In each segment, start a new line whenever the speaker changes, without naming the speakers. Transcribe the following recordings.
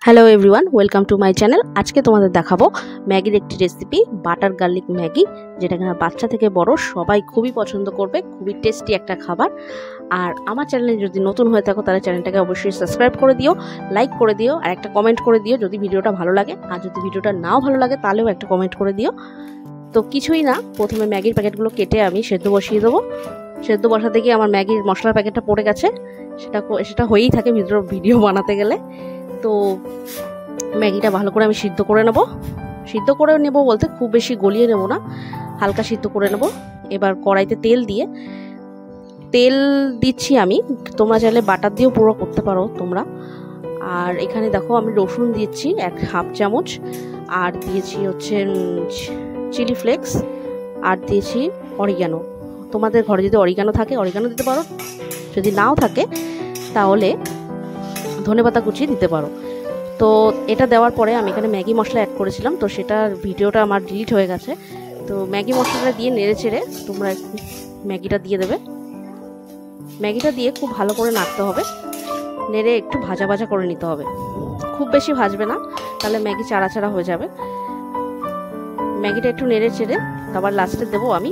Hello everyone, welcome to my channel. আজকে তোমাদের দেখাবো ম্যাগির একটি রেসিপি, বাটার গার্লিক ম্যাগি, যেটা কিনা বাচ্চা থেকে বড় সবাই খুবই পছন্দ করবে। খুবই টেস্টি একটা খাবার। আর আমার চ্যানেলে যদি নতুন হয়ে থাকো তাহলে চ্যানেলটাকে অবশ্যই সাবস্ক্রাইব করে দিও, লাইক করে দিও, আর একটা কমেন্ট করে দিও যদি ভিডিওটা ভালো লাগে। আর যদি ভিডিওটা নাও ভালো লাগে তাহলেও একটা কমেন্ট করে দিও। তো কিছুই না, প্রথমে ম্যাগির প্যাকেটগুলো কেটে আমি সেদ্ধ বসিয়ে দেবো। সেদ্ধ বসাতে গিয়ে আমার ম্যাগির মশলার প্যাকেটটা পড়ে গেছে, সেটা হয়েই থাকে ভিডিও বানাতে গেলে। তো ম্যাগিটা ভালো করে আমি সিদ্ধ করে নেব বলতে খুব বেশি গলিয়ে নেব না, হালকা সিদ্ধ করে নেব। এবার কড়াইতে তেল দিচ্ছি আমি, তোমরা চাইলে বাটার দিয়েও পুরো করতে পারো তোমরা। আর এখানে দেখো আমি রসুন দিচ্ছি হাফ চামচ, আর দিয়েছি হচ্ছে চিলি ফ্লেক্স, আর দিয়েছি অরিগানো। তোমাদের ঘরে যদি অরিগানো থাকে অরিগানো দিতে পারো, যদি নাও থাকে তাহলে ধনেপাতা কুচি দিতে পারো। তো এটা দেওয়ার পরে আমি এখানে ম্যাগি মশলা অ্যাড করেছিলাম, তো সেটার ভিডিওটা আমার ডিলিট হয়ে গেছে। তো ম্যাগি মশলাটা দিয়ে নেড়ে চেড়ে তোমরা ম্যাগিটা দিয়ে দেবে। ম্যাগিটা দিয়ে খুব ভালো করে নাড়তে হবে, নেড়ে একটু ভাজা ভাজা করে নিতে হবে। খুব বেশি ভাজবে না, তাহলে ম্যাগি চাড়া চাড়া হয়ে যাবে। ম্যাগিটা একটু নেড়ে চেড়ে তারপর লাস্টে দেবো আমি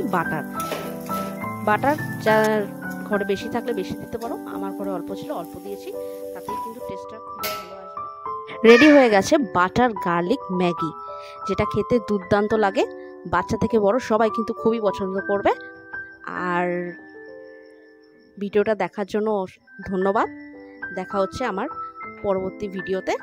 বাটার যার ঘরে বেশি থাকলে বেশি দিতে পারো, আমার ঘরে অল্প ছিল অল্প দিয়েছি, তাতেই কিন্তু টেস্টটা খুব ভালো আসবে। রেডি হয়ে গেছে বাটার গার্লিক ম্যাগি, যেটা খেতে দুর্দান্ত লাগে। বাচ্চা থেকে বড় সবাই কিন্তু খুবই পছন্দ করবে। আর ভিডিওটা দেখার জন্য ধন্যবাদ। দেখা হচ্ছে আমার পরবর্তী ভিডিওতে।